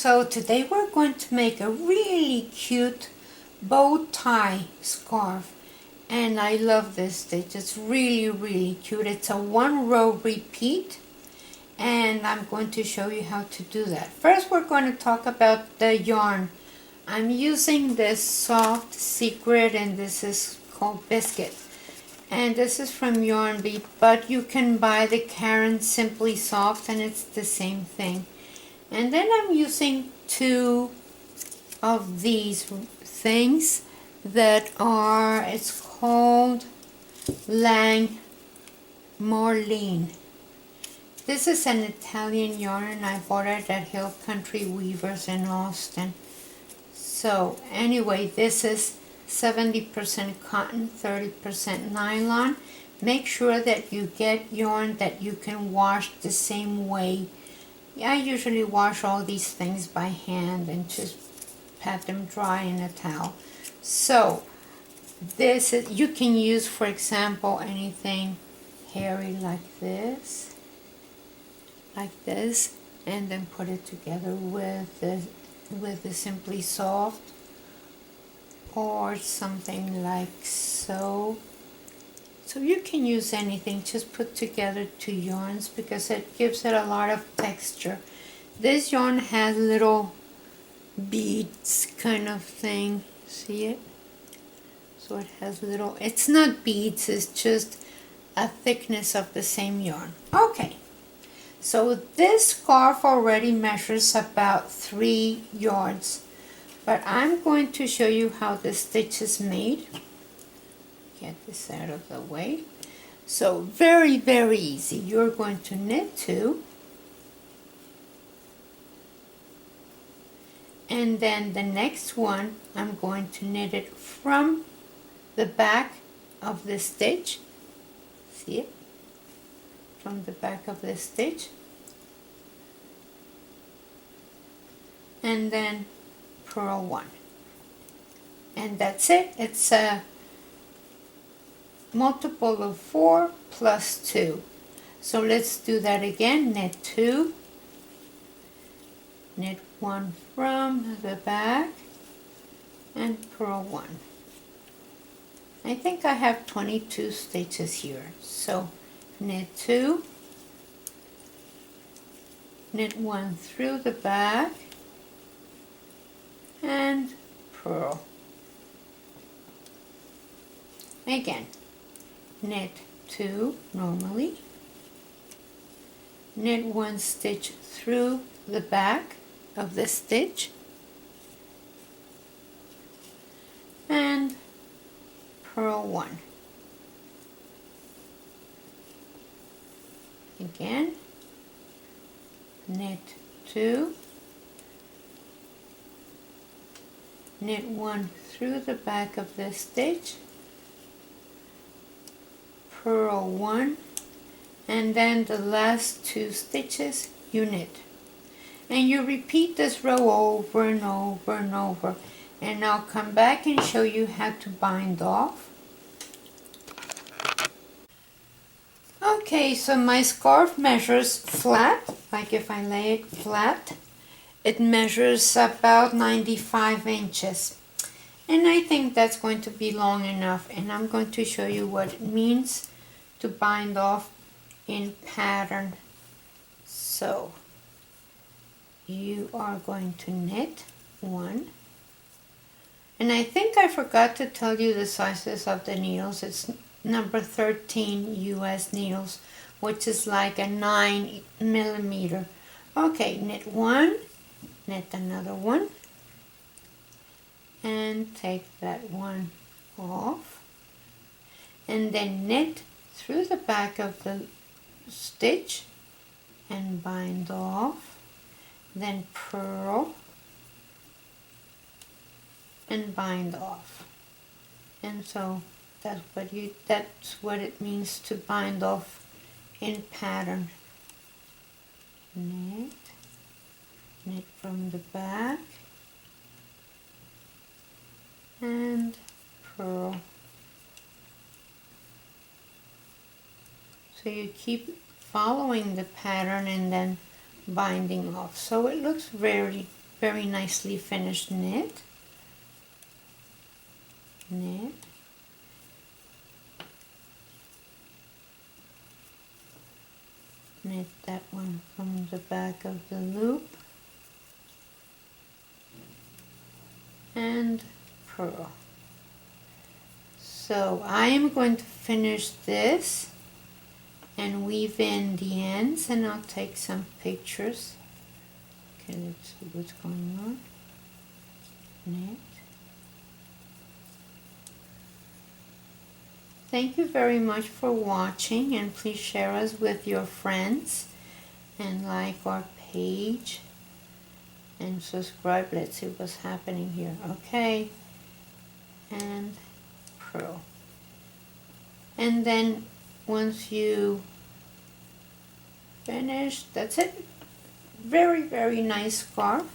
So today we're going to make a really cute bow tie scarf, and I love this stitch. It's really cute. It's a 1-row repeat, and I'm going to show you how to do that. First we're going to talk about the yarn. I'm using this Soft Secret, and this is called Biscuit, and this is from Yarn Bee, but you can buy the Karen Simply Soft and it's the same thing. And then I'm using 2 of these things that are, it's called Lang Marlene. This is an Italian yarn, and I bought it at Hill Country Weavers in Austin. So anyway, this is 70% cotton, 30% nylon. Make sure that you get yarn that you can wash the same way. I usually wash all these things by hand and just pat them dry in a towel. So this is, you can use, for example, anything hairy like this, and then put it together with the Simply Soft, or something like so. So you can use anything, just put together 2 yarns because it gives it a lot of texture. This yarn has little beads kind of thing, see it? So it has little, it's not beads, it's just a thickness of the same yarn. Okay, so this scarf already measures about 3 yards, but I'm going to show you how the stitch is made. Get this out of the way. So very easy. You're going to knit 2, and then the next one I'm going to knit it from the back of the stitch. See it? From the back of the stitch, and then purl 1, and that's it. It's a multiple of 4 plus 2. So let's do that again. Knit 2, knit 1 from the back, and purl 1. I think I have 22 stitches here. So knit 2, knit 1 through the back, and purl. Again, knit 2 normally, knit 1 stitch through the back of the stitch, and purl 1. Again, knit 2, knit 1 through the back of the stitch, purl 1, and then the last 2 stitches you knit. And you repeat this row over and over and over. And I'll come back and show you how to bind off. Okay, so my scarf measures flat, like if I lay it flat, it measures about 95 inches. And I think that's going to be long enough, and I'm going to show you what it means to bind off in pattern. So you are going to knit 1, and I think I forgot to tell you the sizes of the needles. It's number 13 US needles, which is like a 9 millimeter. Okay, knit 1, knit another 1, and take that one off, and then knit through the back of the stitch and bind off, then purl and bind off. And so that's what it means to bind off in pattern. Knit, knit from the back, and purl. So you keep following the pattern and then binding off. So it looks very very nicely finished knit. Knit. Knit that one from the back of the loop. And purl. So I am going to finish this and weave in the ends, and I'll take some pictures. Okay, let's see what's going on. Knit. Thank you very much for watching, and please share us with your friends and like our page and subscribe. Let's see what's happening here. Okay, and purl. And then once you finish, that's it. Very, very nice scarf.